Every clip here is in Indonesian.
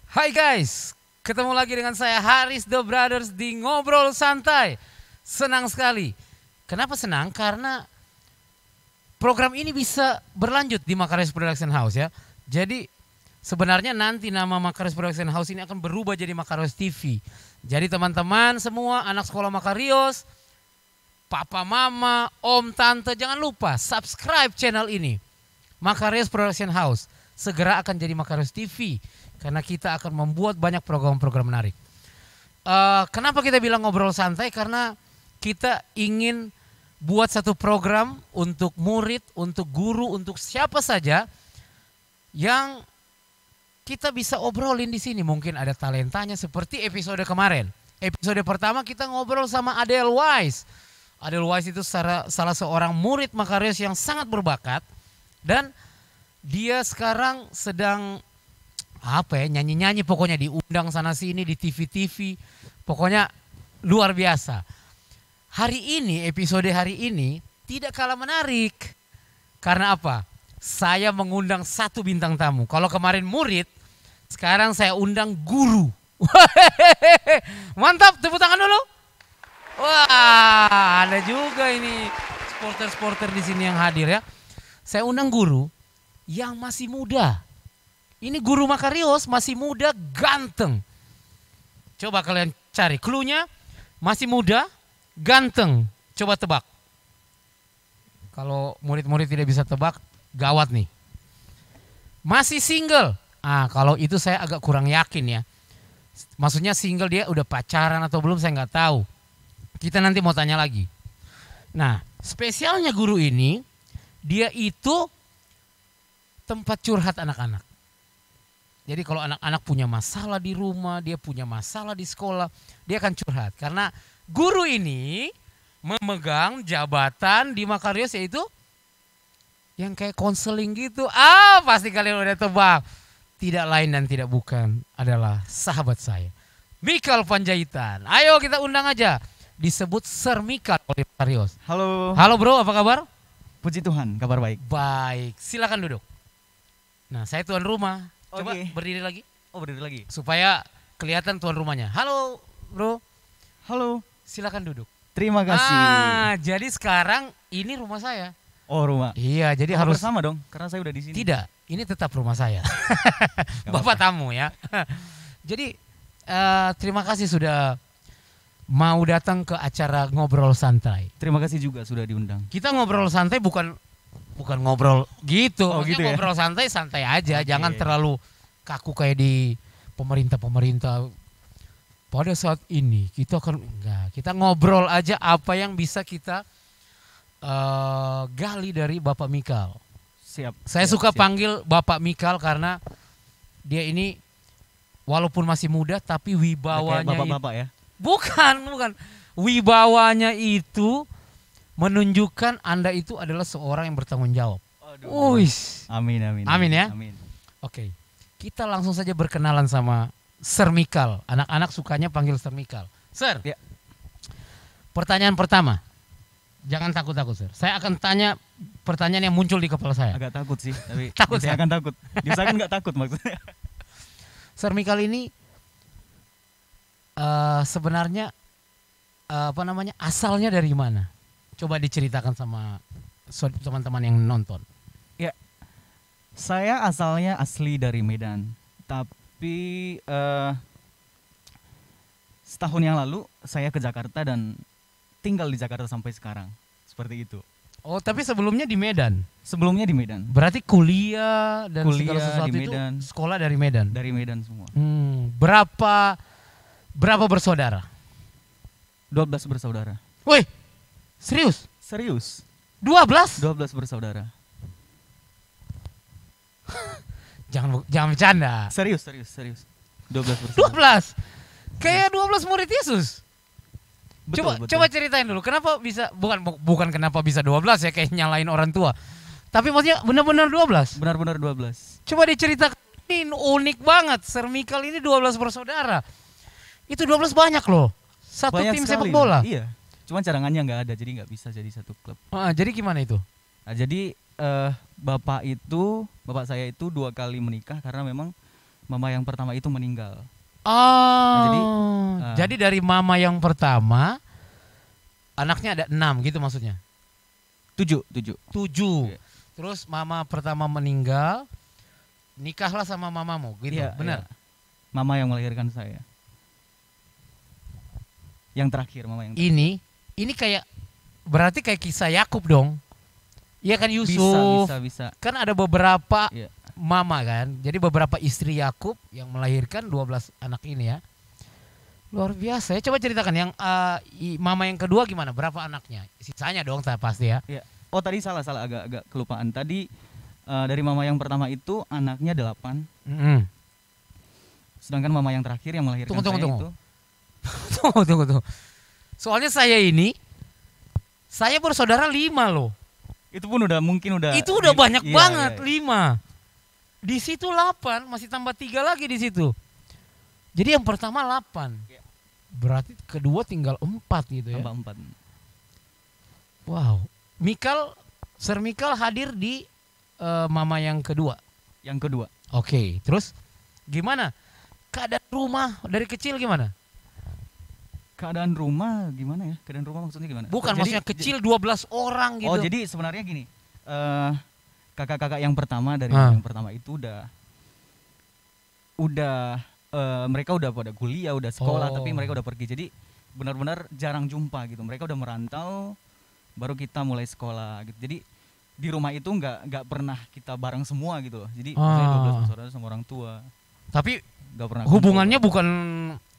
Hai guys, ketemu lagi dengan saya Haris The Brothers di Ngobrol Santai. Senang sekali. Kenapa senang? Karena program ini bisa berlanjut di Makares Production House ya. Jadi sebenarnya nanti nama Makares Production House ini akan berubah jadi Makares TV. Jadi teman-teman semua anak sekolah Makarios, papa mama, om, tante, jangan lupa subscribe channel ini. Makares Production House segera akan jadi Makares TV. Karena kita akan membuat banyak program-program menarik. Kenapa kita bilang ngobrol santai? Karena kita ingin buat satu program untuk murid, untuk guru, untuk siapa saja yang kita bisa obrolin di sini. Mungkin ada talentanya seperti episode kemarin. Episode pertama kita ngobrol sama Adele Wise. Adele Wise itu salah seorang murid Makarios yang sangat berbakat. Dan dia sekarang sedang nyanyi-nyanyi, pokoknya diundang sana sini di TV-TV, pokoknya luar biasa. Episode hari ini tidak kalah menarik. Karena apa? Saya mengundang satu bintang tamu. Kalau kemarin murid, sekarang saya undang guru. Mantap, tepuk tangan dulu. Wah, ada juga ini supporter-supporter di sini yang hadir ya. Saya undang guru yang masih muda. Ini guru Makarios masih muda, ganteng. Coba kalian cari cluenya, masih muda, ganteng. Coba tebak. Kalau murid-murid tidak bisa tebak, gawat nih. Masih single. Kalau itu saya agak kurang yakin ya. Maksudnya single, dia udah pacaran atau belum, saya nggak tahu. Kita nanti mau tanya lagi. Nah, spesialnya guru ini, dia itu tempat curhat anak-anak. Jadi kalau anak-anak punya masalah di rumah, dia punya masalah di sekolah, dia akan curhat. Karena guru ini memegang jabatan di Makarios, yaitu yang kayak konseling gitu. Pasti kalian udah tebak. Tidak lain dan tidak bukan adalah sahabat saya, Mikal Panjaitan. Ayo kita undang aja. Disebut Sir Mikal oleh Makarios. Halo. Halo bro, apa kabar? Puji Tuhan, kabar baik. Baik, silakan duduk. Nah, saya tuan rumah. Coba berdiri lagi. Oh, berdiri lagi. Supaya kelihatan tuan rumahnya. Halo bro. Halo. Silakan duduk. Terima kasih. Jadi sekarang ini rumah saya. Oh, rumah. Iya, jadi harus sama dong, karena saya udah di sini. Tidak, ini tetap rumah saya. Bapak tamu ya. Jadi terima kasih sudah mau datang ke acara Ngobrol Santai. Terima kasih juga sudah diundang. Kita ngobrol santai bukan ngobrol gitu. Oh, gitu ya? Ngobrol santai aja, Okay. jangan terlalu kaku kayak di pemerintah. Pada saat ini kita ngobrol aja apa yang bisa kita gali dari Bapak Mikal. Siap. Saya suka panggil Bapak Mikal karena dia ini walaupun masih muda tapi wibawanya bapak-bapak ya. Bukan. Wibawanya itu menunjukkan Anda itu adalah seorang yang bertanggung jawab. Uish. Amin. Amin ya. Amin. Oke. Kita langsung saja berkenalan sama Sir Mikal. Anak-anak sukanya panggil Sir Mikal. Sir. Ya. Pertanyaan pertama. Jangan takut-takut, Sir. Saya akan tanya pertanyaan yang muncul di kepala saya. Agak takut sih, tapi Takut, saya ya? akan takut. Diusahakan nggak takut maksudnya. Sir Mikal ini sebenarnya asalnya dari mana? Coba diceritakan sama teman-teman yang nonton. Ya. Saya asalnya asli dari Medan, tapi setahun yang lalu saya ke Jakarta dan tinggal di Jakarta sampai sekarang. Seperti itu. Oh, tapi sebelumnya di Medan. Sebelumnya di Medan. Berarti kuliah dan segala sesuatu di itu Medan. sekolah dari Medan. Dari Medan semua. Berapa bersaudara? 12 bersaudara. Woi, serius? Serius? 12? 12 bersaudara. Jangan bercanda. Serius. 12 bersaudara. 12? Kayak 12 murid Yesus. Betul. Coba ceritain dulu kenapa bisa bukan kenapa bisa 12 ya kayak nyalain orang tua. Tapi maksudnya benar-benar 12. Benar-benar 12. Coba diceritakan, ini unik banget. Sir Mikal ini 12 bersaudara. Itu 12 banyak loh. Satu Banyak tim sekali. sepak bola. Iya. Cuman cadangannya nggak ada, jadi nggak bisa jadi satu klub. Jadi gimana itu? Nah, jadi bapak saya itu 2 kali menikah karena memang mama yang pertama itu meninggal. Oh, jadi, jadi dari mama yang pertama anaknya ada 6 gitu maksudnya? 7. 7. Iya. Terus mama pertama meninggal, nikahlah sama mamamu gitu, Iya, benar? iya. Mama yang melahirkan saya. Yang terakhir, mama yang terakhir. Ini kayak berarti kayak kisah Yakub dong. Iya kan Yusuf? Bisa. Kan ada beberapa Iya. mama kan. Jadi beberapa istri Yakub yang melahirkan 12 anak ini ya. Luar biasa ya. Coba ceritakan yang mama yang kedua gimana? Berapa anaknya? Sisanya dong pasti ya. Iya. Oh tadi salah agak kelupaan. Tadi dari mama yang pertama itu anaknya 8. Sedangkan mama yang terakhir yang melahirkan saya itu. Tunggu. Soalnya saya bersaudara 5 loh. Itu pun Itu udah banyak iya, banget, iya. 5. Di situ 8, masih tambah 3 lagi di situ. Jadi yang pertama 8. Iya. Berarti kedua tinggal 4 gitu ya. Tambah 4. Wow. Sir Mikal hadir di mama yang kedua. Yang kedua. Oke, terus gimana? Keadaan rumah dari kecil gimana? Keadaan rumah gimana ya? Keadaan rumah maksudnya gimana? Bukan, maksudnya kecil 12 orang gitu. Oh jadi sebenarnya gini, kakak-kakak yang pertama dari yang pertama itu udah mereka udah pada kuliah, udah sekolah, tapi mereka udah pergi. Jadi benar-benar jarang jumpa gitu. Mereka udah merantau, baru kita mulai sekolah gitu. Jadi di rumah itu nggak pernah kita bareng semua gitu. Jadi saya 12 bersaudara sama orang tua. Tapi nggak pernah.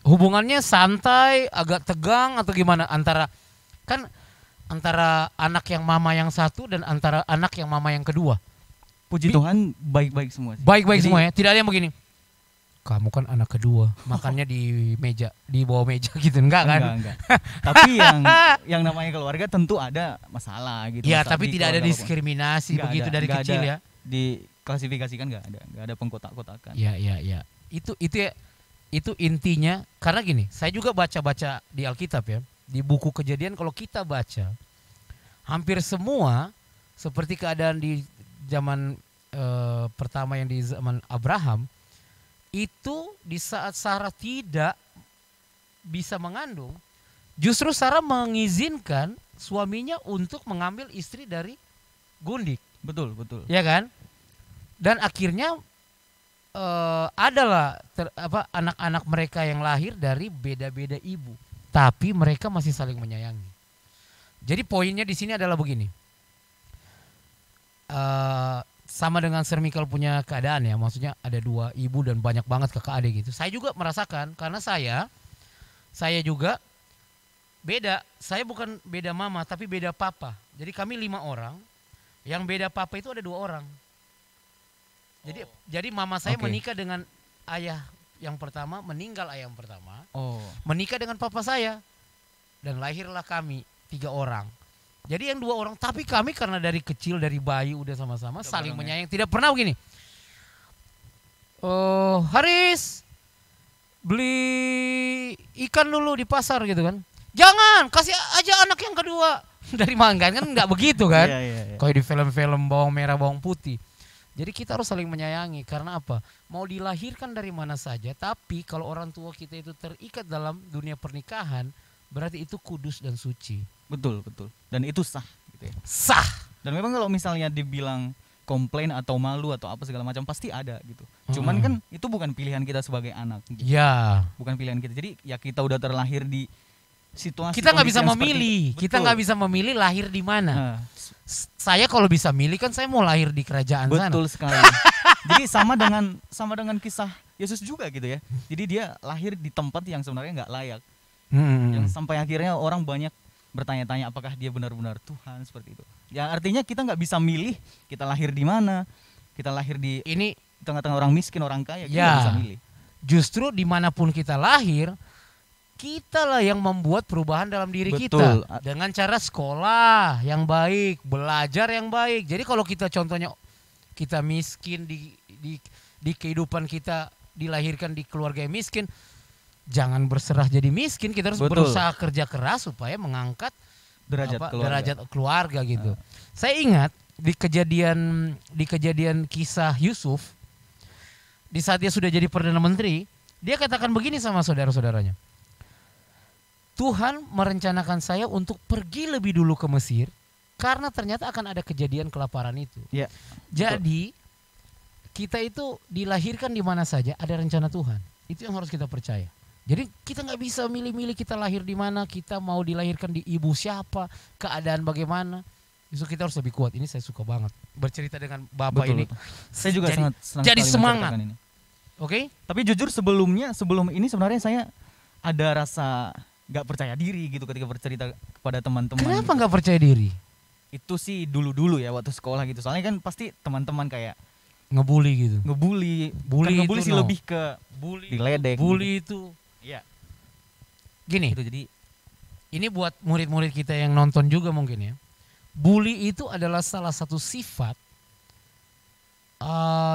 Hubungannya santai, agak tegang atau gimana antara anak yang mama yang satu dan antara anak yang mama yang kedua? Puji Tuhan baik-baik semua sih. Baik-baik semua ya. Tidak ada yang begini. Kamu kan anak kedua, makannya di bawah meja gitu, enggak kan? Enggak. Tapi yang namanya keluarga tentu ada masalah gitu. Ya, tapi tidak ada diskriminasi begitu dari kecil ya. Diklasifikasikan enggak ada pengkotak-kotakan. Ya. Itu intinya, karena gini, saya juga baca-baca di Alkitab ya, di buku Kejadian kalau kita baca, hampir semua seperti keadaan di zaman pertama yang di zaman Abraham, itu di saat Sarah tidak bisa mengandung, justru Sarah mengizinkan suaminya untuk mengambil istri dari gundik. Betul. Ya kan? Dan akhirnya adalah anak-anak mereka yang lahir dari beda-beda ibu, tapi mereka masih saling menyayangi. Jadi poinnya di sini adalah begini, sama dengan Sir Mikal punya keadaan ya, maksudnya ada 2 ibu dan banyak banget kakak adik gitu. Saya juga merasakan karena saya juga beda. Saya bukan beda mama tapi beda papa. Jadi kami 5 orang, yang beda papa itu ada 2 orang. Jadi mama saya menikah dengan ayah yang pertama, meninggal ayah yang pertama. Menikah dengan papa saya dan lahirlah kami 3 orang. Jadi yang 2 orang, tapi kami karena dari kecil dari bayi udah sama-sama saling menyayangi. Tidak pernah begini. Haris beli ikan dulu di pasar gitu kan. Jangan, kasih aja anak yang kedua. Dari mana kan nggak begitu kan? Iya. Kayak di film-film bawang merah bawang putih. Jadi kita harus saling menyayangi, karena apa? Mau dilahirkan dari mana saja, tapi kalau orang tua kita itu terikat dalam dunia pernikahan, berarti itu kudus dan suci. Betul. Dan itu sah gitu ya. Sah. Dan memang kalau misalnya dibilang komplain atau malu atau apa segala macam pasti ada gitu. Cuman kan itu bukan pilihan kita sebagai anak gitu. Ya. Bukan pilihan kita. Jadi ya kita udah terlahir di situasi, kita nggak bisa memilih. Kita nggak bisa memilih lahir di mana. Saya kalau bisa milih kan saya mau lahir di kerajaan sana. Betul sekali. Jadi sama dengan kisah Yesus juga gitu ya. Jadi dia lahir di tempat yang sebenarnya nggak layak. Yang sampai akhirnya orang banyak bertanya-tanya apakah dia benar-benar Tuhan, seperti itu. Ya artinya kita nggak bisa milih kita lahir di mana. Kita lahir di tengah-tengah orang miskin, orang kaya, kita nggak bisa milih. Justru dimanapun kita lahir, kita lah yang membuat perubahan dalam diri kita dengan cara sekolah yang baik, belajar yang baik. Jadi kalau kita contohnya kita miskin di kehidupan kita, dilahirkan di keluarga yang miskin, jangan berserah jadi miskin. Kita harus berusaha kerja keras supaya mengangkat derajat keluarga gitu. Saya ingat di kejadian kisah Yusuf, di saat dia sudah jadi Perdana Menteri, dia katakan begini sama saudara-saudaranya. Tuhan merencanakan saya untuk pergi lebih dulu ke Mesir karena ternyata akan ada kejadian kelaparan itu. Ya, jadi kita itu dilahirkan di mana saja ada rencana Tuhan. Itu yang harus kita percaya. Jadi kita nggak bisa milih-milih kita lahir di mana, kita mau dilahirkan di ibu siapa, keadaan bagaimana. Justru kita harus lebih kuat. Ini saya suka banget bercerita dengan Bapak betul, ini. Betul. Saya juga sangat senang jadi sekali semangat. Ini. Oke? Tapi jujur sebelum ini sebenarnya saya ada rasa nggak percaya diri gitu ketika bercerita kepada teman-teman. Kenapa gitu. nggak percaya diri? Itu sih dulu ya waktu sekolah gitu. Soalnya kan pasti teman-teman kayak ngebully gitu. Ngebully sih lebih ke diledek. Bully gitu. itu. Iya. Gini. Itu jadi ini buat murid-murid kita yang nonton juga mungkin ya. Bully itu adalah salah satu sifat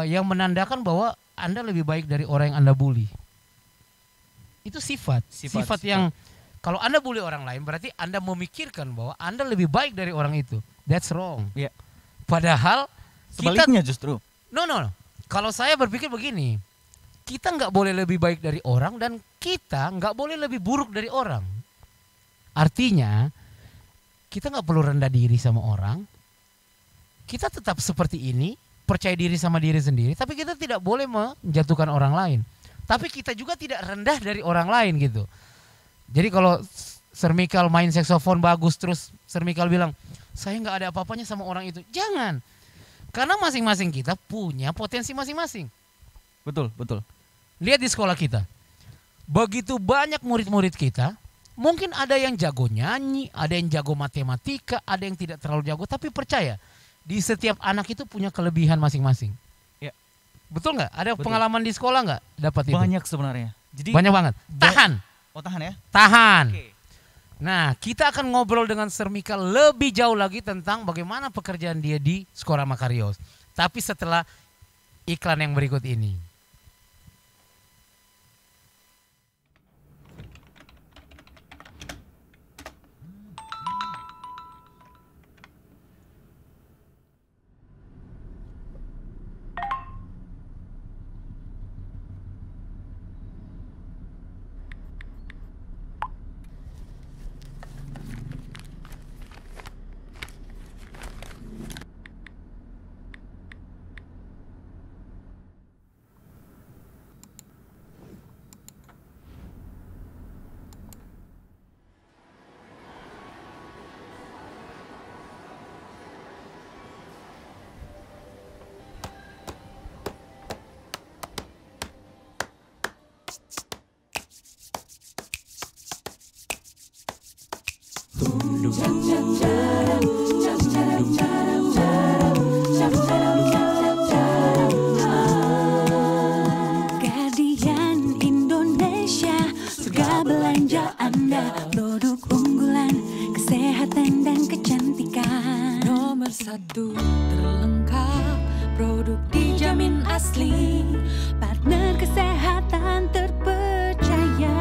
yang menandakan bahwa Anda lebih baik dari orang yang Anda bully. Itu sifat yang kalau Anda bully orang lain berarti Anda memikirkan bahwa Anda lebih baik dari orang itu. That's wrong. Yeah. Padahal sebaliknya justru. No. Kalau saya berpikir begini, kita nggak boleh lebih baik dari orang dan kita nggak boleh lebih buruk dari orang. Artinya kita nggak perlu rendah diri sama orang. Kita tetap seperti ini, percaya diri sama diri sendiri. Tapi kita tidak boleh menjatuhkan orang lain. Tapi kita juga tidak rendah dari orang lain gitu. Jadi kalau Sir Michael main saksofon bagus terus Sir Michael bilang, saya nggak ada apa-apanya sama orang itu. Jangan. Karena masing-masing kita punya potensi masing-masing. Betul. Lihat di sekolah kita. Begitu banyak murid-murid kita. Mungkin ada yang jago nyanyi, ada yang jago matematika, ada yang tidak terlalu jago. Tapi percaya, di setiap anak itu punya kelebihan masing-masing. Ya. Betul nggak? Ada pengalaman di sekolah nggak dapat itu? Banyak sebenarnya. Jadi banyak banget. Tahan. Oh tahan ya? Tahan. Okay. Nah kita akan ngobrol dengan Sir Michael lebih jauh lagi tentang bagaimana pekerjaan dia di Sekolah Makarios. Tapi setelah iklan yang berikut ini. Guardian Indonesia, surga belanja Anda, produk unggulan, kesehatan dan kecantikan. Nomor 1 terlengkap, produk dijamin asli, partner kesehatan terpercaya.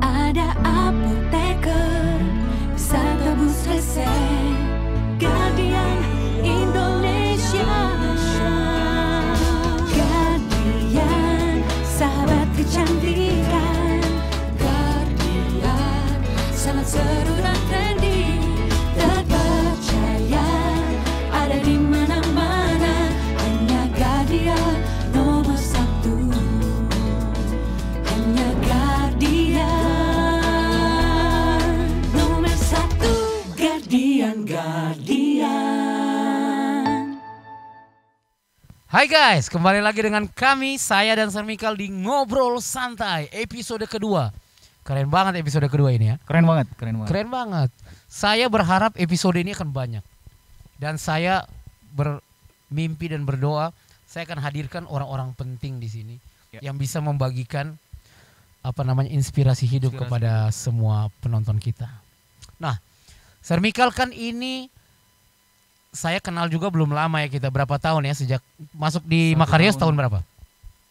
Ada apoteker, bisa tebus resep, Guardian Indonesia. Guardian, sahabat kecantikan. Guardian, sangat seru dan trendy, terpercaya, ada di mana-mana. Hanya Guardian nomor 1. Hanya Guardian nomor 1. Guardian. Hai guys, kembali lagi dengan kami, saya dan Sir Michael di Ngobrol Santai episode kedua. Keren banget episode kedua ini ya. Keren banget. Keren banget. Saya berharap episode ini akan banyak. Dan saya bermimpi dan berdoa, saya akan hadirkan orang-orang penting di sini yang bisa membagikan inspirasi hidup kepada semua penonton kita. Nah, Sir Michael kan ini saya kenal juga belum lama ya kita, berapa tahun ya sejak masuk di Makarios tahun berapa?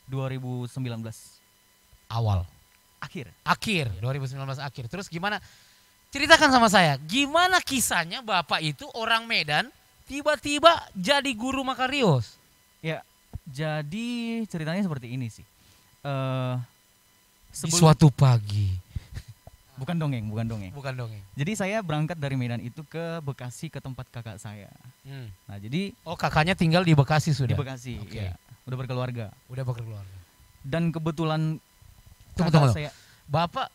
2019 Awal. Akhir 2019 akhir. Terus gimana? Ceritakan sama saya, gimana kisahnya Bapak itu orang Medan tiba-tiba jadi guru Makarios? Ya, Jadi ceritanya seperti ini sih. Di suatu pagi. Bukan dongeng. Bukan dongeng. Jadi saya berangkat dari Medan itu ke Bekasi ke tempat kakak saya. Nah jadi Kakaknya tinggal di Bekasi sudah? di Bekasi, Oke. ya, udah berkeluarga. Udah berkeluarga. Dan kebetulan Tunggu. saya Bapak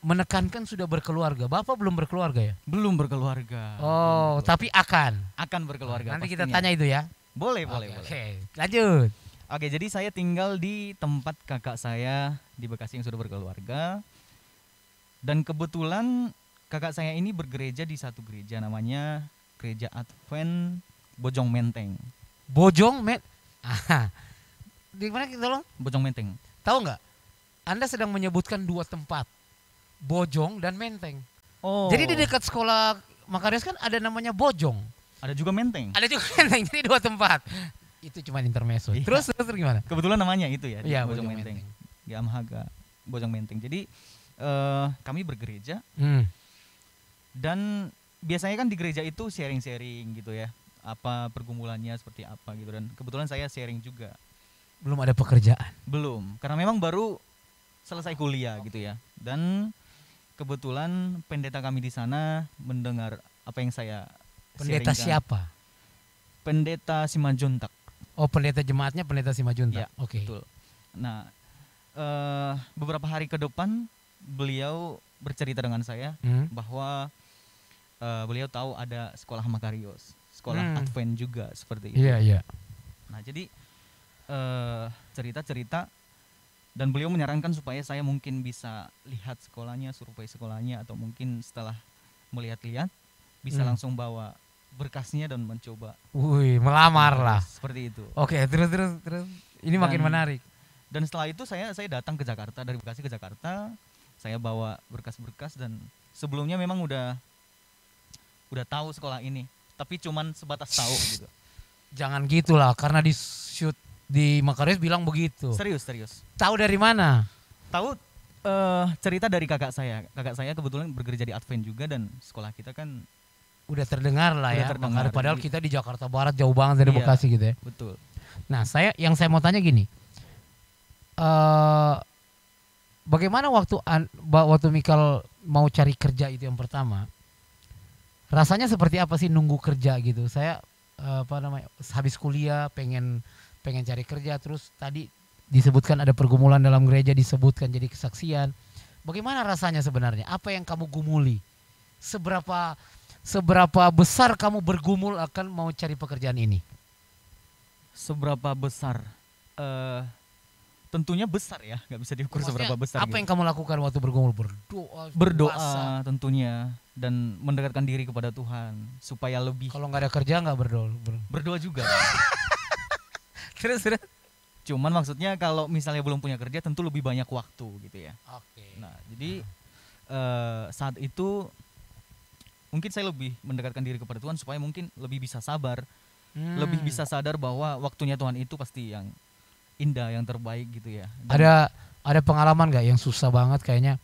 menekankan sudah berkeluarga. Bapak belum berkeluarga ya? belum berkeluarga. Oh, tapi akan berkeluarga. Nanti kita pastinya. tanya itu ya. Boleh. Oke, lanjut. Oke, jadi saya tinggal di tempat kakak saya di Bekasi yang sudah berkeluarga. Dan kebetulan kakak saya ini bergereja di satu gereja namanya Gereja Advent Bojong Menteng. Di mana kita tolong? Bojong Menteng. Tahu nggak? Anda sedang menyebutkan dua tempat, Bojong dan Menteng. Oh. Jadi di dekat sekolah Makarios kan ada namanya Bojong. Ada juga Menteng. Ada juga Menteng, jadi dua tempat. Itu cuma intermezzo. Iya. Terus gimana? Kebetulan namanya itu ya, Iya, Bojong Bojong Menteng. Menteng. Di Amhaga, Bojong Menteng. Jadi kami bergereja dan biasanya kan di gereja itu sharing-sharing gitu ya. Apa pergumulannya seperti apa gitu, dan kebetulan saya sharing juga. Belum ada pekerjaan. Belum, karena memang baru selesai kuliah gitu ya. Dan kebetulan pendeta kami di sana mendengar apa yang saya Pendeta sharingkan. siapa? Pendeta Simanjuntak. Oh, pendeta jemaatnya pendeta Simajuntak. Ya, Oke. betul. Nah, beberapa hari ke depan beliau bercerita dengan saya bahwa beliau tahu ada sekolah Makarios, sekolah Advent juga seperti itu. Iya. Nah, jadi cerita-cerita dan beliau menyarankan supaya saya mungkin bisa lihat sekolahnya, survei sekolahnya, atau mungkin setelah melihat-lihat bisa langsung bawa berkasnya dan mencoba. Wih, melamar lah. Seperti itu. Oke, terus. Ini makin menarik. Dan setelah itu saya datang ke Jakarta, dari Bekasi ke Jakarta. Saya bawa berkas-berkas dan sebelumnya memang udah tahu sekolah ini, tapi cuman sebatas tahu gitu. Jangan gitulah, karena di shoot di Makarios bilang begitu. Serius. Tahu dari mana? Tahu cerita dari kakak saya. Kakak saya kebetulan bergereja di Advent juga dan sekolah kita kan Udah terdengar lah Udah ya. terdengar. Padahal kita di Jakarta Barat jauh banget dari Iya. Bekasi gitu ya. betul. Nah, yang saya mau tanya gini. Bagaimana waktu Mikal mau cari kerja itu yang pertama? Rasanya seperti apa sih nunggu kerja gitu? Saya habis kuliah pengen cari kerja, terus tadi disebutkan ada pergumulan dalam gereja, disebutkan jadi kesaksian. Bagaimana rasanya sebenarnya? Apa yang kamu gumuli? Seberapa besar kamu bergumul akan mau cari pekerjaan ini? Seberapa besar? Tentunya besar ya, nggak bisa diukur Maksudnya, seberapa besar. apa gitu. yang kamu lakukan waktu bergumul? Berdoa puasa. tentunya dan mendekatkan diri kepada Tuhan supaya lebih. Kalau nggak ada kerja nggak berdoa. Berdoa juga. Terus. Cuman maksudnya kalau misalnya belum punya kerja tentu lebih banyak waktu gitu ya. Oke. Nah, jadi saat itu mungkin saya lebih mendekatkan diri kepada Tuhan supaya mungkin lebih bisa sabar, lebih bisa sadar bahwa waktunya Tuhan itu pasti yang indah, yang terbaik gitu ya. Dan Ada pengalaman nggak yang susah banget kayaknya?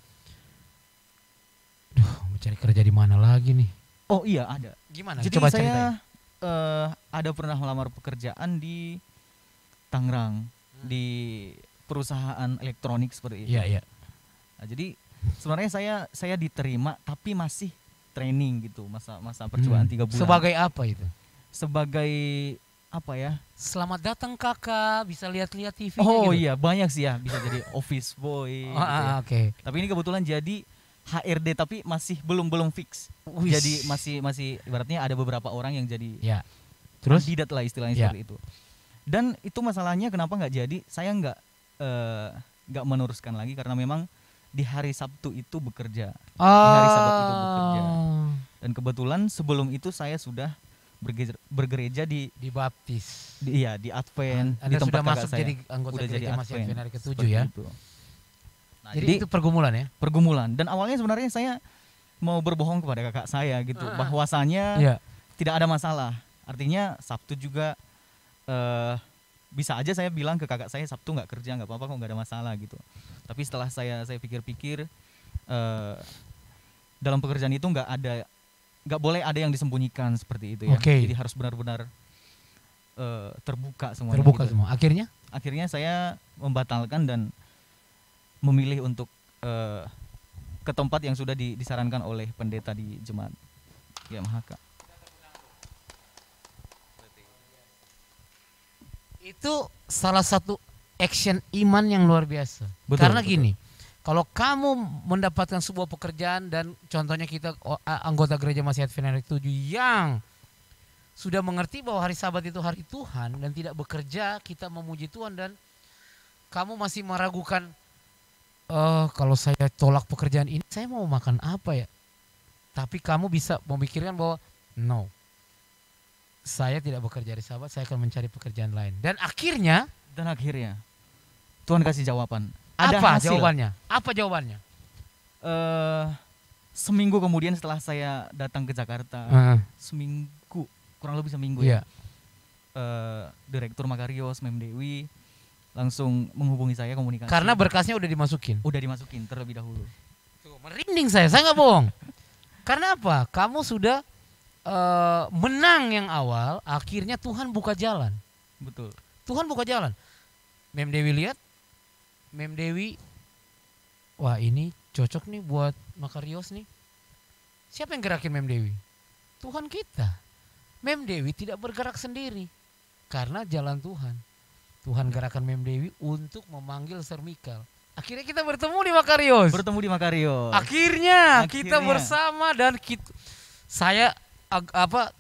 Mau cari kerja di mana lagi nih? oh iya ada. Gimana? Jadi Coba saya ceritain. ada pernah melamar pekerjaan di Tangerang di perusahaan elektronik seperti itu. Iya. Nah, jadi sebenarnya saya diterima tapi masih training gitu, masa percobaan 3 bulan. Sebagai apa itu? Sebagai apa ya? Selamat datang kakak, bisa lihat-lihat TV. Oh gitu. iya, banyak sih ya, bisa jadi office boy gitu ya. Oke. Tapi ini kebetulan jadi HRD tapi masih belum fix. Wis. Jadi masih ibaratnya ada beberapa orang yang jadi Ya. Terus? kandidat lah istilahnya Ya. seperti itu. Dan itu masalahnya kenapa nggak jadi? Saya nggak meneruskan lagi karena memang di hari Sabtu itu bekerja. Di hari Sabat itu bekerja. Dan kebetulan sebelum itu saya sudah bergereja di Dibaptis. di Advent, di Anda tempat sudah kakak masuk saya. jadi anggota Udah jadi gereja Masih Advent, Advent hari ke-7 seperti ya. itu. Nah, Jadi itu pergumulan ya? pergumulan. Dan awalnya sebenarnya saya mau berbohong kepada kakak saya gitu, bahwasanya Iya. tidak ada masalah. Artinya Sabtu juga bisa aja saya bilang ke kakak saya Sabtu nggak kerja nggak apa-apa kok, nggak ada masalah gitu. Tapi setelah saya pikir-pikir dalam pekerjaan itu nggak boleh ada yang disembunyikan seperti itu ya. Oke. Jadi harus benar-benar terbuka semuanya. Terbuka gitu. semua. Akhirnya Akhirnya saya membatalkan dan memilih untuk ke tempat yang sudah disarankan oleh pendeta di jemaat YMHK. itu salah satu action iman yang luar biasa. Betul, Karena betul. gini, kalau kamu mendapatkan sebuah pekerjaan dan contohnya kita anggota gereja Masihat Venerik 7 yang sudah mengerti bahwa hari Sabat itu hari Tuhan dan tidak bekerja, kita memuji Tuhan, dan kamu masih meragukan, kalau saya tolak pekerjaan ini, saya mau makan apa ya? Tapi kamu bisa memikirkan bahwa no, saya tidak bekerja hari Sabat, saya akan mencari pekerjaan lain. Dan akhirnya Tuhan kasih jawaban. apa hasil. jawabannya? Apa jawabannya? Seminggu kemudian setelah saya datang ke Jakarta, seminggu, kurang lebih seminggu Iya. ya. Direktur Makarios, Mem Dewi langsung menghubungi saya, komunikasi. Karena berkasnya udah dimasukin. udah dimasukin terlebih dahulu. Tuh, merinding saya nggak bohong. Karena apa? Kamu sudah menang yang awal, akhirnya Tuhan buka jalan. Betul. Tuhan buka jalan. Mem Dewi lihat, Mem Dewi, wah ini cocok nih buat Makarios nih. Siapa yang gerakin Mem Dewi? Tuhan kita. Mem Dewi tidak bergerak sendiri, karena jalan Tuhan. Tuhan gerakan Mem Dewi untuk memanggil Sir Mikal. Akhirnya kita bertemu di Makarios. Bertemu di Makarios. Akhirnya kita Akhirnya. bersama, dan saya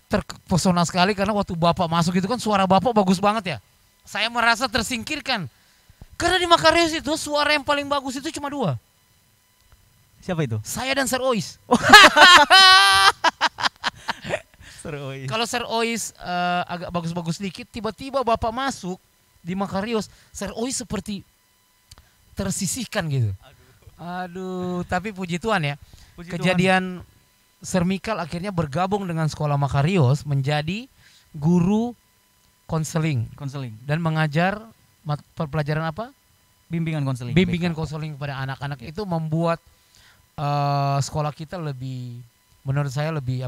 terpesona sekali karena waktu Bapak masuk itu kan suara Bapak bagus banget ya. Saya merasa tersingkirkan. Karena di Makarios itu suara yang paling bagus itu cuma 2. Siapa itu? Saya dan Sir Ois. Kalau Sir Ois agak bagus-bagus dikit, tiba-tiba Bapak masuk di Makarios, Sir Ois seperti tersisihkan gitu. Aduh, tapi puji Tuhan ya. Puji Kejadian Sir Mikal akhirnya bergabung dengan sekolah Makarios menjadi guru konseling konseling, dan mengajar pelajaran apa? bimbingan konseling. Bimbingan BK. konseling kepada anak-anak. Itu membuat sekolah kita lebih, menurut saya lebih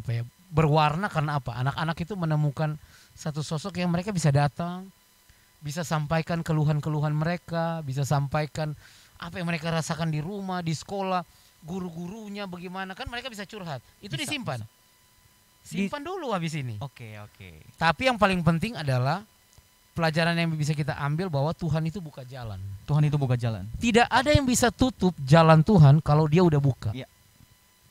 berwarna. Karena apa? Anak-anak itu menemukan satu sosok yang mereka bisa datang, bisa sampaikan keluhan-keluhan mereka, bisa sampaikan apa yang mereka rasakan di rumah, di sekolah, guru-gurunya bagaimana, kan mereka bisa curhat. Itu Bisa, disimpan. bisa. Simpan dulu habis ini. Oke. Tapi yang paling penting adalah pelajaran yang bisa kita ambil bahwa Tuhan itu buka jalan. Tuhan itu buka jalan. Tidak ada yang bisa tutup jalan Tuhan kalau dia udah buka. Iya.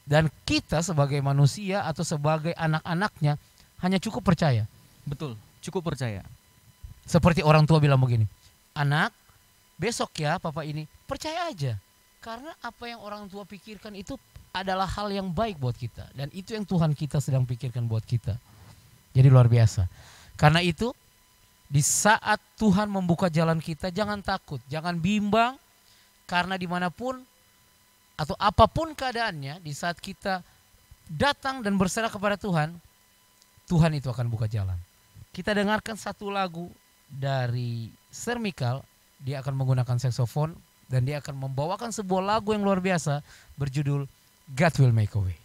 Dan kita sebagai manusia atau sebagai anak-anaknya hanya cukup percaya. Betul, cukup percaya. Seperti orang tua bilang begini, anak besok ya papa ini, percaya aja. Karena apa yang orang tua pikirkan itu adalah hal yang baik buat kita. Dan itu yang Tuhan kita sedang pikirkan buat kita. Jadi luar biasa. Karena itu di saat Tuhan membuka jalan kita, jangan takut, jangan bimbang. Karena dimanapun atau apapun keadaannya, di saat kita datang dan berserah kepada Tuhan, Tuhan itu akan buka jalan. Kita dengarkan satu lagu dari Sir Mikal. Dia akan menggunakan saksofon dan dia akan membawakan sebuah lagu yang luar biasa berjudul God Will Make a Way.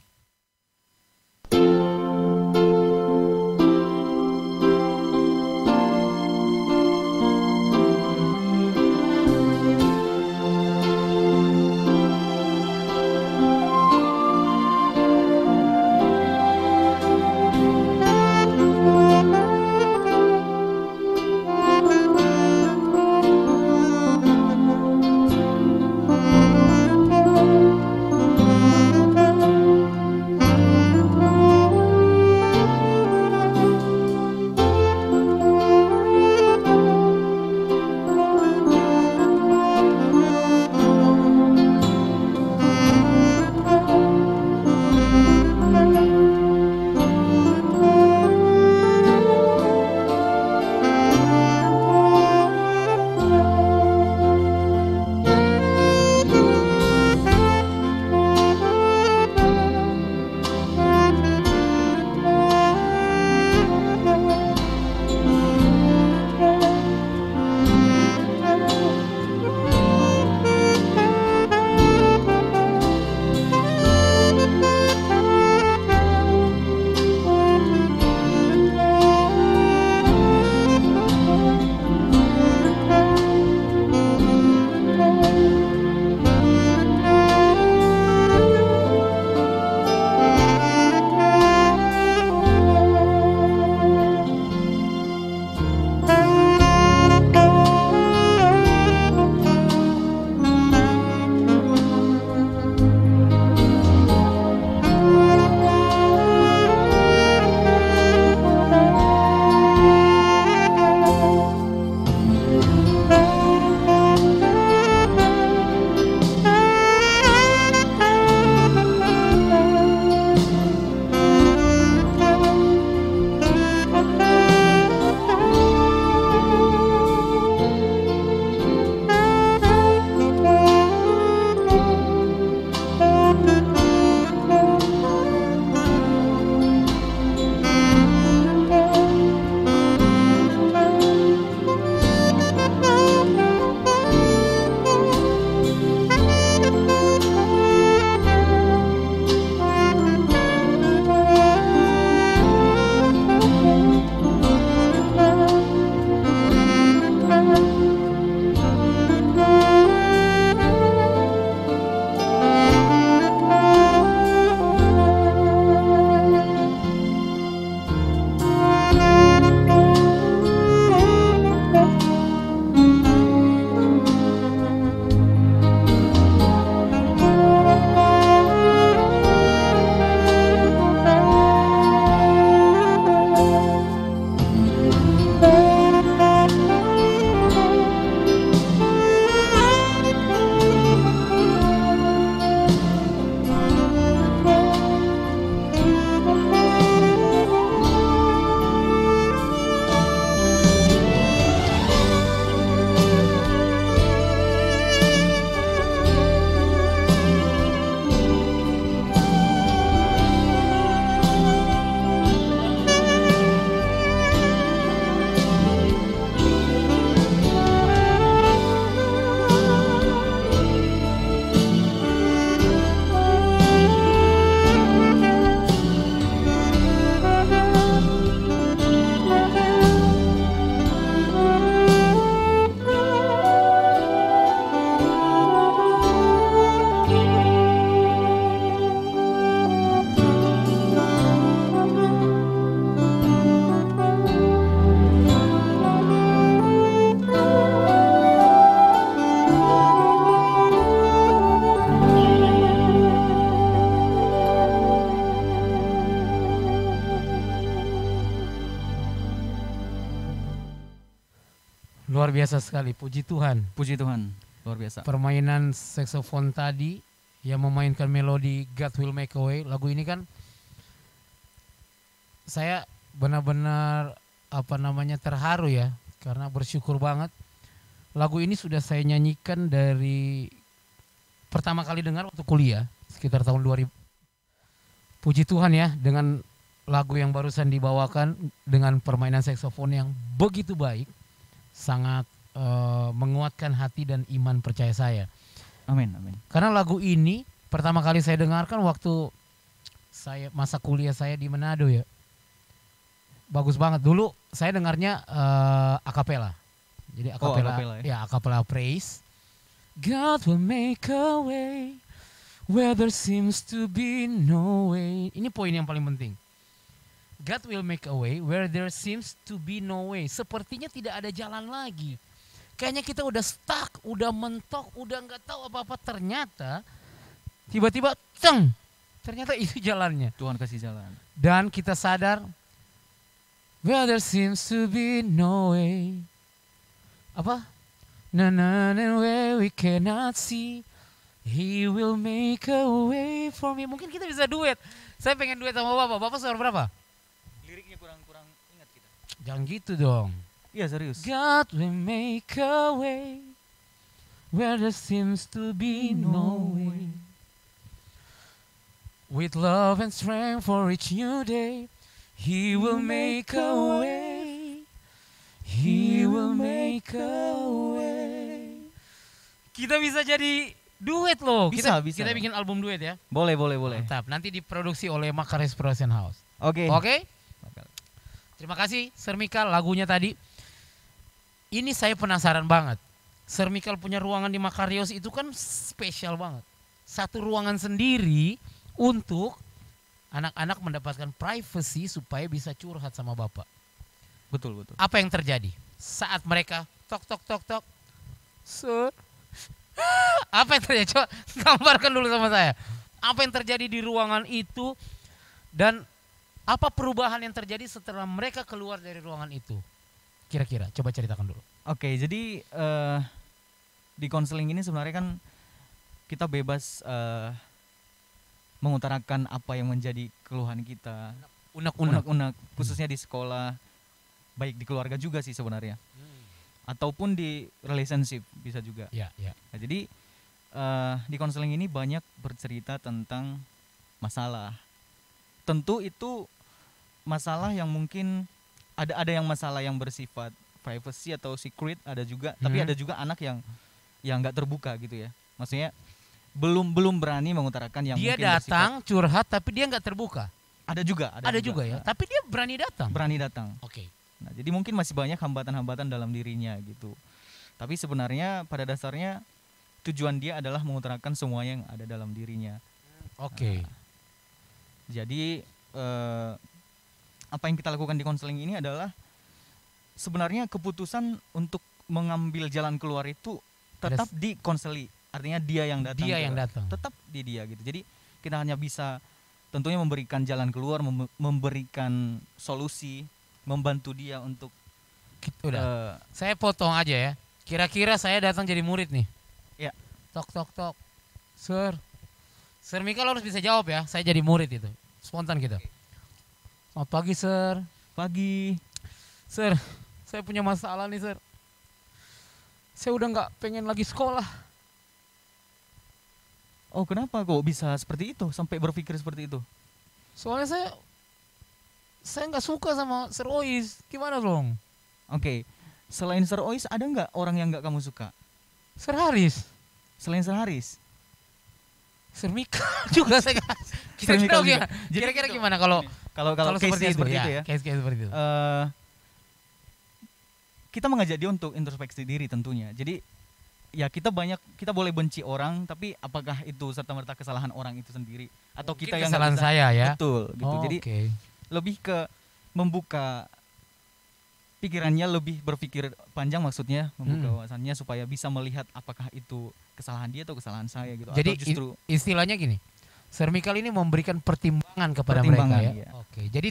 Luar biasa sekali, puji Tuhan. Puji Tuhan, luar biasa. Permainan saksofon tadi yang memainkan melodi God Will Make a Way. Lagu ini kan saya benar-benar terharu ya, karena bersyukur banget. Lagu ini sudah saya nyanyikan dari pertama kali dengar waktu kuliah sekitar tahun 2000. Puji Tuhan ya, dengan lagu yang barusan dibawakan dengan permainan saksofon yang begitu baik, sangat menguatkan hati dan iman percaya saya. Amin, amin. Karena lagu ini pertama kali saya dengarkan waktu saya masa kuliah saya di Manado ya. Bagus banget. Dulu saya dengarnya akapela. Jadi akapela, akapela ya? Ya akapela praise. God will make a way where there seems to be no way. Ini poin yang paling penting. God will make a way where there seems to be no way. Sepertinya tidak ada jalan lagi. Kayaknya kita udah stuck, udah mentok, udah nggak tahu apa-apa. Ternyata tiba-tiba ternyata itu jalannya. Tuhan kasih jalan. Dan kita sadar where there seems to be no way. Apa? Where we cannot see, He will make a way for me. Mungkin kita bisa duet. Saya pengen duet sama Bapak. Bapak suara berapa? Liriknya kurang ingat kita. Jangan gitu dong. Iya, serius. God will make a way where there seems to be no way. With love and strength for each new day, He will make a way. He will make a way. Kita bisa jadi duet loh. Bisa. Kita bikin album duet ya. Boleh. Mantap. Nanti diproduksi oleh Makar Expression House. Oke. Oke? Terima kasih Sir Mikal lagunya tadi. Ini saya penasaran banget. Sir Mikal punya ruangan di Makarios itu kan spesial banget. Satu ruangan sendiri untuk anak-anak mendapatkan privacy supaya bisa curhat sama Bapak. Betul. Apa yang terjadi saat mereka tok. Sir, apa yang terjadi? Coba gambarkan dulu sama saya. Apa yang terjadi di ruangan itu dan apa perubahan yang terjadi setelah mereka keluar dari ruangan itu? Kira-kira, coba ceritakan dulu. Oke, jadi di konseling ini sebenarnya kan kita bebas mengutarakan apa yang menjadi keluhan kita. Unek-unek, khususnya di sekolah, baik di keluarga juga sih sebenarnya. Ataupun di relationship bisa juga. Ya. Nah, jadi di konseling ini banyak bercerita tentang masalah. Tentu itu masalah yang mungkin ada yang masalah yang bersifat privacy atau secret, ada juga, tapi ada juga anak yang nggak terbuka gitu ya. Maksudnya belum berani mengutarakan yang dia mungkin datang bersifat, curhat tapi dia nggak terbuka. Ada juga Ya. Tapi dia berani datang. Oke. Nah, jadi mungkin masih banyak hambatan-hambatan dalam dirinya gitu. Tapi sebenarnya pada dasarnya tujuan dia adalah mengutarakan semua yang ada dalam dirinya. Oke. Jadi apa yang kita lakukan di konseling ini adalah sebenarnya keputusan untuk mengambil jalan keluar itu tetap di konseli. Artinya dia yang datang. Dia yang datang. Tetap di dia gitu. Jadi kita hanya bisa tentunya memberikan jalan keluar, memberikan solusi, membantu dia untuk udah. Saya potong aja ya. Kira-kira saya datang jadi murid nih. Ya. Tok. Sir Mikal harus bisa jawab ya. Saya jadi murid itu. Spontan gitu. Selamat pagi, Sir. Pagi. Sir, saya punya masalah nih, Sir. Saya udah nggak pengen lagi sekolah. Oh, kenapa kok bisa seperti itu? Sampai berpikir seperti itu? Soalnya saya nggak suka sama Sir Ois. Gimana dong? Oke. Selain Sir Ois, ada nggak orang yang nggak kamu suka? Sir Haris. Selain Sir Haris? Sir Mikal juga saya. Kira-kira gimana kalau case-nya seperti itu ya? Case seperti itu. Kita mengajak dia untuk introspeksi diri tentunya. Jadi ya kita boleh benci orang, tapi apakah itu serta-merta kesalahan orang itu sendiri atau mungkin kita yang kesalahan saya ya? Betul gitu. Jadi lebih ke membuka pikirannya, lebih berpikir panjang, maksudnya membuka wawasannya supaya bisa melihat apakah itu kesalahan dia atau kesalahan saya gitu. Jadi atau justru istilahnya gini, Sir Mikal ini memberikan pertimbangan kepada mereka ya. Iya. Oke, jadi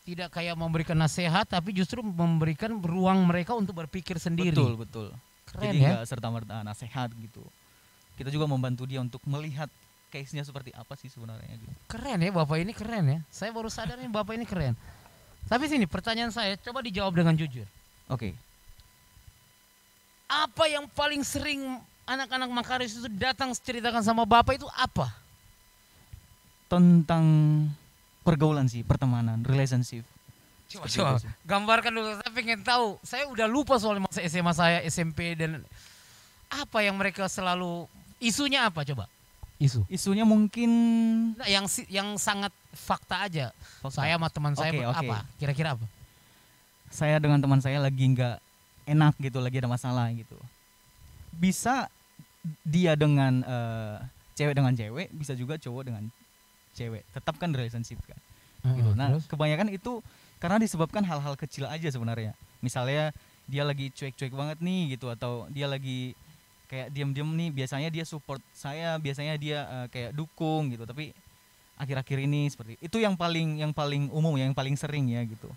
tidak kayak memberikan nasihat, tapi justru memberikan ruang mereka untuk berpikir sendiri. Betul. Keren Jadi ya. nggak serta-merta nasihat gitu. Kita juga membantu dia untuk melihat case-nya seperti apa sih sebenarnya gitu. Keren ya, Bapak ini keren ya. Saya baru sadar nih Bapak ini keren. Tapi sini pertanyaan saya, coba dijawab dengan jujur. Oke. Apa yang paling sering anak-anak Makarius itu datang ceritakan sama Bapak itu apa? Tentang pergaulan sih, pertemanan, relationship. Coba gambarkan dulu, saya pengen tahu. Saya udah lupa soal masa SMA saya, SMP dan apa yang mereka selalu isunya apa coba? Isunya mungkin Nah, yang sangat fakta aja. Fakta. Saya sama teman saya Oke. apa? Kira-kira apa? saya dengan teman saya lagi nggak enak gitu, lagi ada masalah gitu. Bisa dia dengan cewek dengan cewek, bisa juga cowok dengan cewek. Tetap kan relationship kan. Gitu. Nah, Terus? kebanyakan itu karena disebabkan hal-hal kecil aja sebenarnya. Misalnya dia lagi cuek-cuek banget nih gitu, atau dia lagi kayak diam-diam nih, biasanya dia support saya, biasanya dia kayak dukung gitu, tapi akhir-akhir ini seperti itu yang paling umum, yang paling sering ya gitu.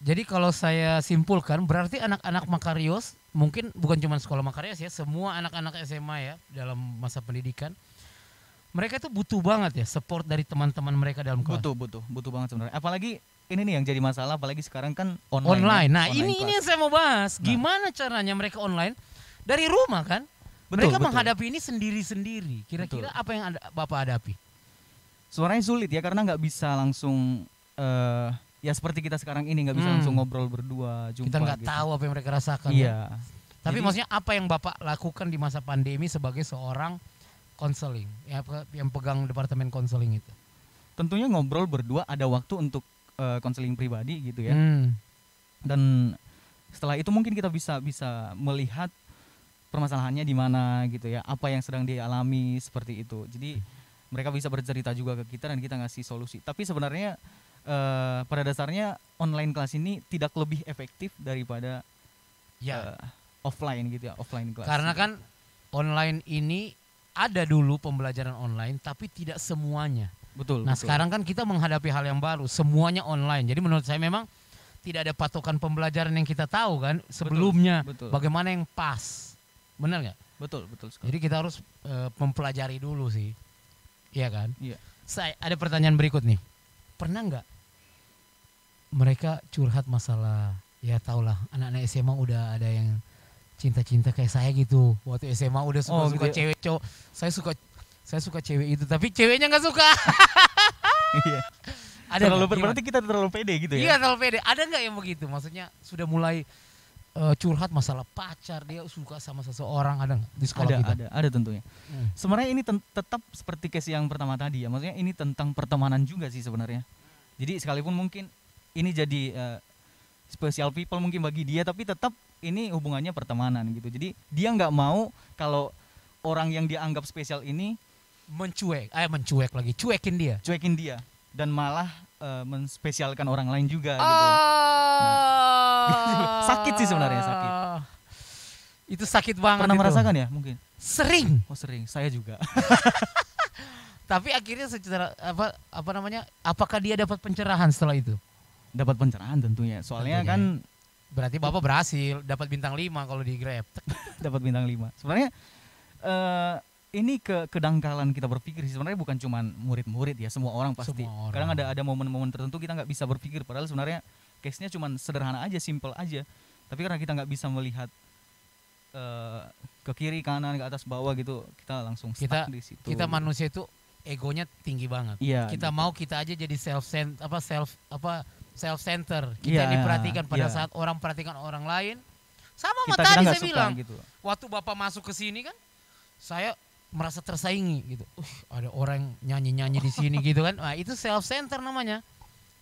Jadi kalau saya simpulkan berarti anak-anak Makarios mungkin bukan cuma sekolah Makarios ya, semua anak-anak SMA ya dalam masa pendidikan mereka itu butuh banget ya support dari teman-teman mereka dalam kelas. Butuh banget sebenarnya. Apalagi ini nih yang jadi masalah, apalagi sekarang kan online. Online. Ya, Nah, online ini yang saya mau bahas. Nah. Gimana caranya mereka online dari rumah kan? Betul, Mereka betul. menghadapi ini sendiri-sendiri. Kira-kira Betul. apa yang Bapak hadapi? Suaranya sulit ya, karena nggak bisa langsung ya seperti kita sekarang ini nggak bisa langsung ngobrol berdua, jumpa. Kita nggak gitu. tahu apa yang mereka rasakan. ya. Iya. Tapi Jadi- maksudnya apa yang Bapak lakukan di masa pandemi sebagai seorang konseling, yang pegang departemen konseling itu? Tentunya ngobrol berdua, ada waktu untuk konseling pribadi gitu ya. Dan setelah itu mungkin kita bisa melihat permasalahannya di mana gitu ya, apa yang sedang dialami seperti itu. Jadi mereka bisa bercerita juga ke kita dan kita ngasih solusi. Tapi sebenarnya pada dasarnya online kelas ini tidak lebih efektif daripada Ya, offline gitu ya, offline kelas. karena kan online ini ada dulu pembelajaran online, tapi tidak semuanya. betul. Nah betul. sekarang kan kita menghadapi hal yang baru, semuanya online. Jadi menurut saya memang tidak ada patokan pembelajaran yang kita tahu kan sebelumnya. betul. Bagaimana yang pas, benar nggak? betul sekali. Jadi kita harus mempelajari dulu sih, iya kan? Iya. Saya ada pertanyaan berikut nih, pernah nggak mereka curhat masalah, ya taulah anak-anak SMA udah ada yang cinta-cinta kayak saya gitu. Waktu SMA udah suka gitu ya. cewek cowok, saya suka cewek itu, tapi ceweknya nggak suka. Iya. Ada Terlalu nggak? berarti kita terlalu pede gitu ya. Iya terlalu pede. Ada nggak yang begitu? Maksudnya sudah mulai curhat masalah pacar, dia suka sama seseorang, ada nggak di sekolah kita? Ada tentunya. Hmm. Sebenarnya ini tetap seperti case yang pertama tadi ya. Maksudnya ini tentang pertemanan juga sih sebenarnya. Jadi sekalipun mungkin ini jadi special people mungkin bagi dia, tapi tetap ini hubungannya pertemanan gitu. Jadi dia nggak mau kalau orang yang dia anggap spesial ini Cuekin dia. cuekin dia dan malah menspesialkan orang lain juga gitu. Sakit sih sebenarnya, sakit. Itu sakit banget. Pernah itu. merasakan ya mungkin? Sering. Oh sering, saya juga. Tapi akhirnya secara apa namanya? Apakah dia dapat pencerahan setelah itu? Dapat pencerahan tentunya. Soalnya Tentunya. kan Berarti Bapak berhasil dapat bintang 5 kalau di Grab. dapat bintang 5. Sebenarnya ini kedangkalan kita berpikir sih. Sebenarnya bukan cuma murid-murid ya, semua orang pasti. Semua orang. Kadang ada momen-momen tertentu kita nggak bisa berpikir, padahal sebenarnya case-nya cuma sederhana aja, simple aja. Tapi karena kita nggak bisa melihat ke kiri, kanan, ke atas, bawah gitu, kita langsung stuck di situ. Kita manusia itu egonya tinggi banget. Iya. Kita gitu. mau kita aja jadi self center. Kita Iya, diperhatikan pada iya. saat orang perhatikan orang lain. Sama kita tadi nggak saya suka bilang. gitu. Waktu Bapak masuk ke sini kan, saya merasa tersaingi gitu. Ada orang nyanyi-nyanyi di sini gitu kan. Nah, itu self center namanya.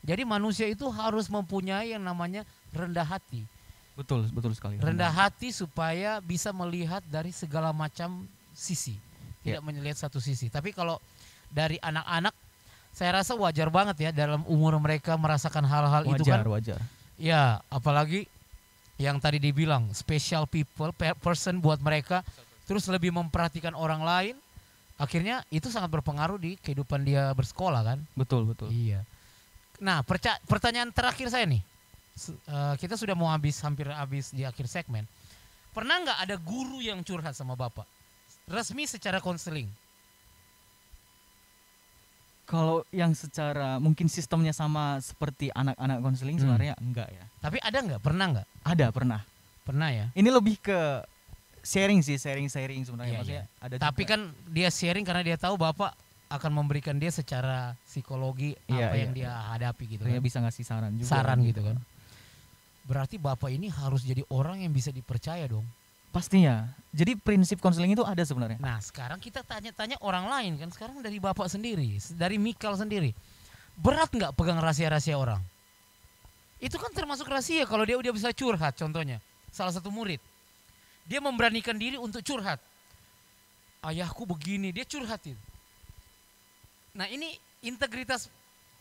Jadi manusia itu harus mempunyai yang namanya rendah hati. Betul sekali. Rendah hati supaya bisa melihat dari segala macam sisi. Ya. Tidak melihat satu sisi. Tapi kalau dari anak-anak, saya rasa wajar banget ya dalam umur mereka merasakan hal-hal itu kan. Wajar. Ya, apalagi yang tadi dibilang special people, person buat mereka, terus lebih memperhatikan orang lain. Akhirnya itu sangat berpengaruh di kehidupan dia bersekolah kan. Betul. Iya. Nah, pertanyaan terakhir saya nih. Kita sudah mau hampir habis di akhir segmen. Pernah nggak ada guru yang curhat sama Bapak? Resmi secara konseling. Kalau yang secara mungkin sistemnya sama seperti anak-anak konseling sebenarnya enggak ya. Tapi ada nggak? Pernah nggak? Ada, pernah. Pernah ya. Ini lebih ke sharing sih, sharing sebenarnya. Iya, Maksudnya ada Tapi juga. kan dia sharing karena dia tahu Bapak akan memberikan dia secara psikologi Iya, apa iya. yang dia hadapi gitu Akhirnya kan. bisa ngasih saran juga. Saran gitu kan. Berarti Bapak ini harus jadi orang yang bisa dipercaya dong. Pastinya. Jadi prinsip konseling itu ada sebenarnya. Nah sekarang kita tanya-tanya orang lain kan. Sekarang dari Bapak sendiri, dari Mikal sendiri. Berat nggak pegang rahasia-rahasia orang? Itu kan termasuk rahasia kalau dia udah bisa curhat contohnya. Salah satu murid. Dia memberanikan diri untuk curhat. Ayahku begini, dia curhatin. Nah ini integritas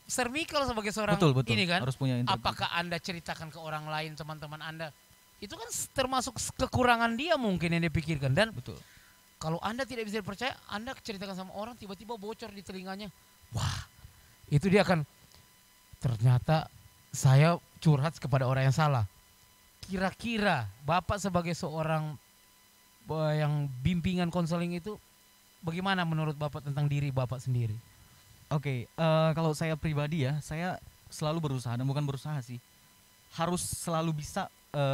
Sir Mikal sebagai seorang Betul. ini kan. Harus punya integritas. Apakah Anda ceritakan ke orang lain, teman-teman Anda? Itu kan termasuk kekurangan dia mungkin yang dipikirkan. Dan Betul. kalau Anda tidak bisa dipercaya, Anda ceritakan sama orang tiba-tiba bocor di telinganya. Wah, itu dia akan ternyata saya curhat kepada orang yang salah. Kira-kira Bapak sebagai seorang yang bimbingan konseling itu bagaimana menurut Bapak tentang diri Bapak sendiri? Oke, kalau saya pribadi ya, saya selalu berusaha dan bukan berusaha sih. Harus selalu bisa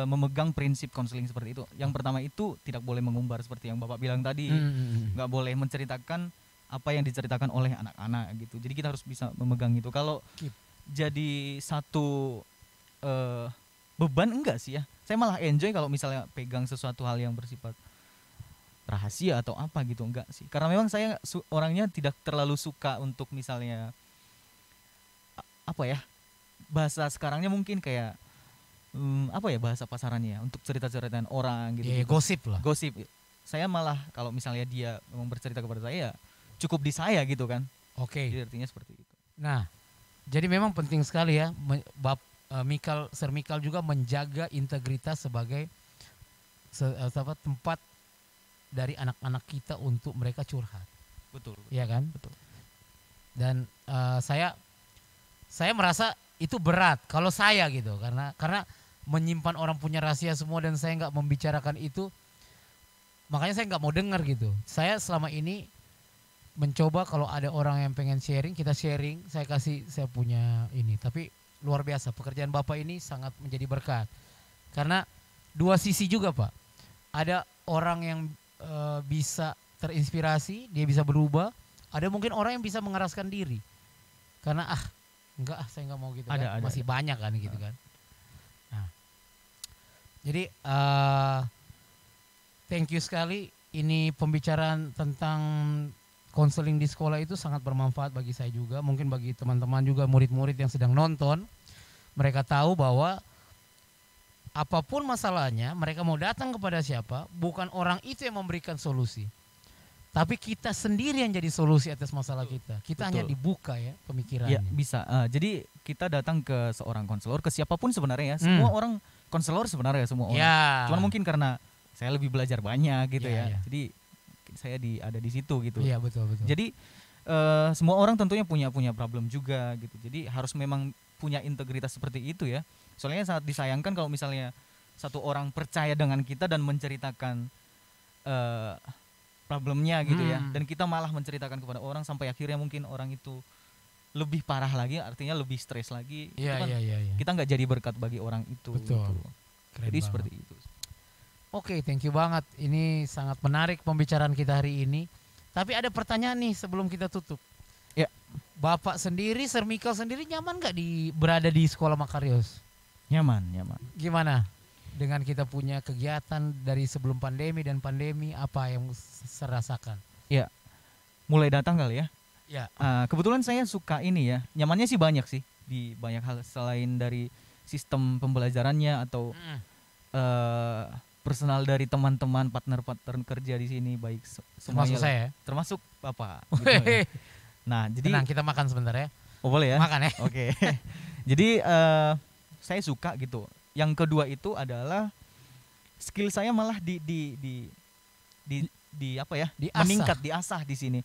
memegang prinsip konseling seperti itu. Yang pertama itu tidak boleh mengumbar seperti yang Bapak bilang tadi. Nggak boleh menceritakan apa yang diceritakan oleh anak-anak gitu. Jadi kita harus bisa memegang itu. Kalau Keep. jadi satu beban enggak sih ya. Saya malah enjoy kalau misalnya pegang sesuatu hal yang bersifat rahasia atau apa gitu, enggak sih. Karena memang saya orangnya tidak terlalu suka untuk misalnya apa ya, bahasa sekarangnya mungkin kayak apa ya bahasa pasarannya ya, untuk cerita-ceritaan orang gitu. Ya, gosip lah. Gosip. Saya malah kalau misalnya dia memang bercerita kepada saya, cukup di saya gitu kan. Oke. Jadi artinya seperti itu. Nah, jadi memang penting sekali ya, Sir Mikal juga menjaga integritas sebagai tempat dari anak-anak kita untuk mereka curhat, Betul. ya kan? Betul. Dan saya merasa itu berat kalau saya gitu, karena menyimpan orang punya rahasia semua dan saya nggak membicarakan itu, makanya saya nggak mau dengar gitu. Saya selama ini mencoba kalau ada orang yang pengen sharing, kita sharing, saya punya ini. Tapi luar biasa pekerjaan Bapak ini sangat menjadi berkat. Karena dua sisi juga Pak. Ada orang yang bisa terinspirasi, dia bisa berubah. Ada mungkin orang yang bisa mengeraskan diri. Karena saya nggak mau gitu kan. Masih banyak kan gitu kan. Nah, jadi thank you sekali. Ini pembicaraan tentang konseling di sekolah itu sangat bermanfaat bagi saya juga, mungkin bagi teman-teman juga, murid-murid yang sedang nonton. Mereka tahu bahwa apapun masalahnya, mereka mau datang kepada siapa, bukan orang itu yang memberikan solusi, tapi kita sendiri yang jadi solusi atas masalah kita. Kita hanya dibuka ya pemikirannya. Ya bisa. Jadi kita datang ke seorang konselor, ke siapapun sebenarnya ya. Semua orang konselor sebenarnya, semua orang. Ya. Cuman mungkin karena saya lebih belajar banyak gitu Ya, ya. ya. Jadi saya ada di situ gitu. Iya betul. Jadi semua orang tentunya punya problem juga gitu. Jadi harus memang punya integritas seperti itu ya. Soalnya sangat disayangkan kalau misalnya satu orang percaya dengan kita dan menceritakan problemnya gitu ya. Dan kita malah menceritakan kepada orang sampai akhirnya mungkin orang itu lebih parah lagi, artinya lebih stres lagi. Iya. Kita nggak jadi berkat bagi orang itu. Betul. Gitu. Keren Jadi banget. seperti itu. Oke, thank you banget. Ini sangat menarik pembicaraan kita hari ini. Tapi ada pertanyaan nih sebelum kita tutup. Ya. Bapak sendiri, Sir Mikal sendiri nyaman nggak berada di Sekolah Makarios? Nyaman. Gimana dengan kita punya kegiatan dari sebelum pandemi dan pandemi, apa yang rasakan? Ya, mulai datang kali ya. Ya. Kebetulan saya suka ini ya. Nyamannya sih banyak sih di banyak hal selain dari sistem pembelajarannya atau personal dari teman-teman partner kerja di sini baik Termasuk semuanya. saya. Termasuk Bapak. Gitu ya. Nah, jadi Tenang, kita makan sebentar ya. oh boleh ya. Makan ya. Oke. Jadi saya suka gitu. Yang kedua itu adalah skill saya malah di apa ya? Diasah. Meningkat, diasah di sini.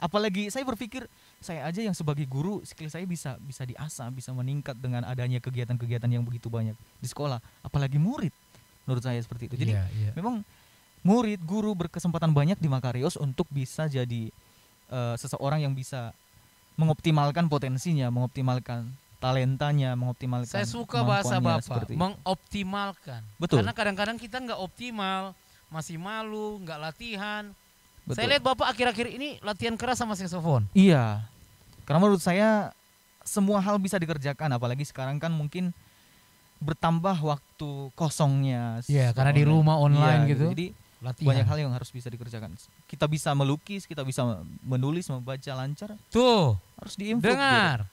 Apalagi saya berpikir saya aja yang sebagai guru skill saya bisa diasah, bisa meningkat dengan adanya kegiatan-kegiatan yang begitu banyak di sekolah, apalagi murid. Menurut saya seperti itu. Jadi memang murid, guru berkesempatan banyak di Makarios untuk bisa jadi seseorang yang bisa mengoptimalkan potensinya, mengoptimalkan talentanya, mengoptimalkan. Saya suka bahasa Bapak, itu. mengoptimalkan. Betul. Karena kadang-kadang kita nggak optimal, masih malu, nggak latihan. Betul. Saya lihat Bapak akhir-akhir ini latihan keras sama saksofon. Iya, karena menurut saya semua hal bisa dikerjakan, apalagi sekarang kan mungkin bertambah waktu kosongnya. Iya, karena di rumah online gitu. Jadi latihan. banyak hal yang harus bisa dikerjakan. Kita bisa melukis, kita bisa menulis, membaca lancar. Tuh, harus diimprove. dengar.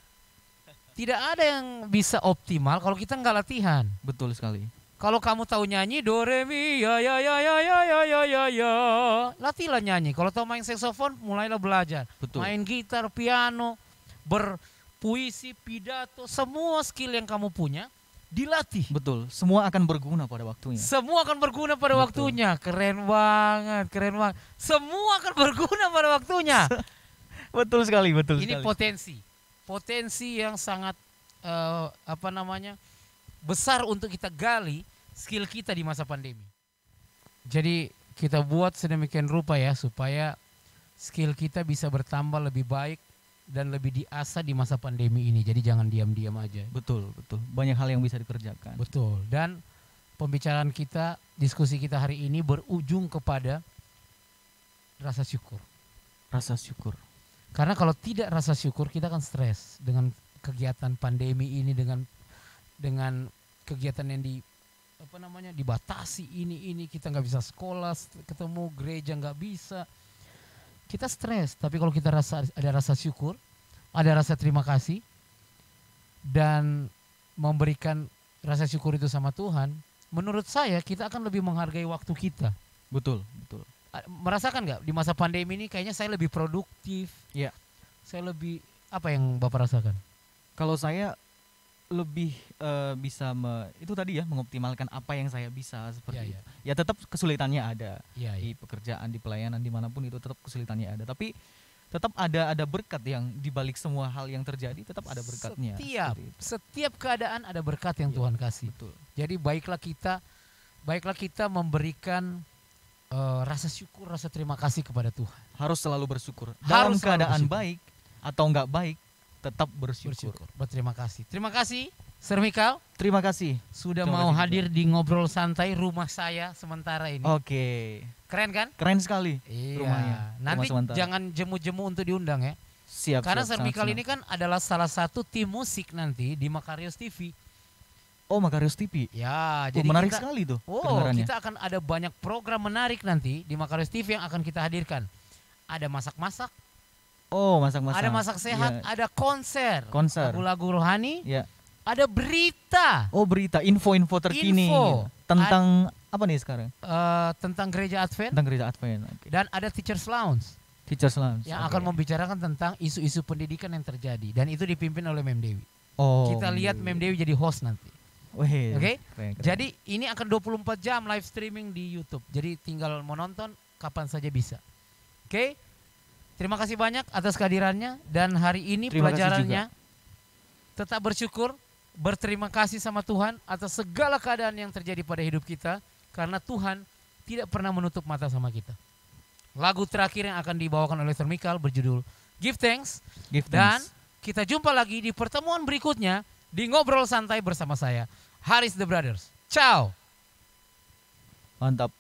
Tidak ada yang bisa optimal kalau kita nggak latihan. Betul sekali. Kalau kamu tahu nyanyi do re mi ya ya ya ya ya ya ya ya ya, latihlah nyanyi. Kalau tahu main saksofon, mulailah belajar. Betul. Main gitar, piano, berpuisi, pidato, semua skill yang kamu punya dilatih. Betul. Semua akan berguna pada waktunya. Semua akan berguna pada waktunya. Keren banget, keren banget. Semua akan berguna pada waktunya. Betul sekali, betul Ini sekali. potensi yang sangat besar untuk kita gali skill kita di masa pandemi. Jadi kita buat sedemikian rupa ya supaya skill kita bisa bertambah lebih baik dan lebih diasah di masa pandemi ini. Jadi jangan diam-diam aja. Betul, betul. Banyak hal yang bisa dikerjakan. Betul. Dan pembicaraan kita, diskusi kita hari ini berujung kepada rasa syukur. Rasa syukur. Karena kalau tidak rasa syukur kita akan stres dengan kegiatan pandemi ini, dengan kegiatan yang dibatasi ini kita nggak bisa sekolah, ketemu gereja nggak bisa, kita stres. Tapi kalau kita ada rasa syukur, ada rasa terima kasih, dan memberikan rasa syukur itu sama Tuhan, menurut saya kita akan lebih menghargai waktu kita. Betul, betul. Merasakan nggak di masa pandemi ini kayaknya saya lebih produktif. Iya. Saya lebih, apa yang Bapak rasakan? Kalau saya lebih bisa itu tadi ya, mengoptimalkan apa yang saya bisa seperti itu. Ya tetap kesulitannya ada di pekerjaan, di pelayanan, dimanapun itu tetap kesulitannya ada. Tapi tetap ada berkat yang dibalik semua hal yang terjadi, tetap ada berkatnya. Setiap keadaan ada berkat yang Tuhan kasih. Betul. Jadi baiklah kita memberikan rasa syukur, rasa terima kasih kepada Tuhan. Harus selalu bersyukur. Dalam keadaan baik atau enggak baik, tetap bersyukur. Berterima kasih. Terima kasih, Sir Mikal. Terima kasih Sudah mau hadir di Ngobrol Santai rumah saya sementara ini. Oke. Keren kan? Keren sekali. Iya. Rumahnya. Nanti Rumah jangan jemu-jemu untuk diundang ya. Siap. Karena Sir Mikal ini kan adalah salah satu tim musik nanti di Makarios TV. Oh, Makarios TV. Ya, jadi menarik sekali tuh. Kita akan ada banyak program menarik nanti di Makarios TV yang akan kita hadirkan. Ada masak-masak. Oh, masak-masak. Ada masak sehat, ada konser. Lagu-lagu rohani. Ya. Ada berita. Oh, berita, info-info terkini. Tentang apa nih sekarang? Tentang Gereja Advent. Tentang Gereja Advent. Okay. Dan ada Teachers Lounge. Yang akan membicarakan tentang isu-isu pendidikan yang terjadi, dan itu dipimpin oleh Mem Dewi. Oh. Kita lihat Mem Dewi jadi host nanti. Oke. Jadi ini akan 24 jam live streaming di YouTube. Jadi tinggal mau nonton kapan saja bisa. Oke. Terima kasih banyak atas kehadirannya, dan hari ini pelajarannya tetap bersyukur, berterima kasih sama Tuhan atas segala keadaan yang terjadi pada hidup kita, karena Tuhan tidak pernah menutup mata sama kita. Lagu terakhir yang akan dibawakan oleh Sir Mikal berjudul Give Thanks. Dan kita jumpa lagi di pertemuan berikutnya di Ngobrol Santai bersama saya, Haris The Brothers. Ciao. Mantap.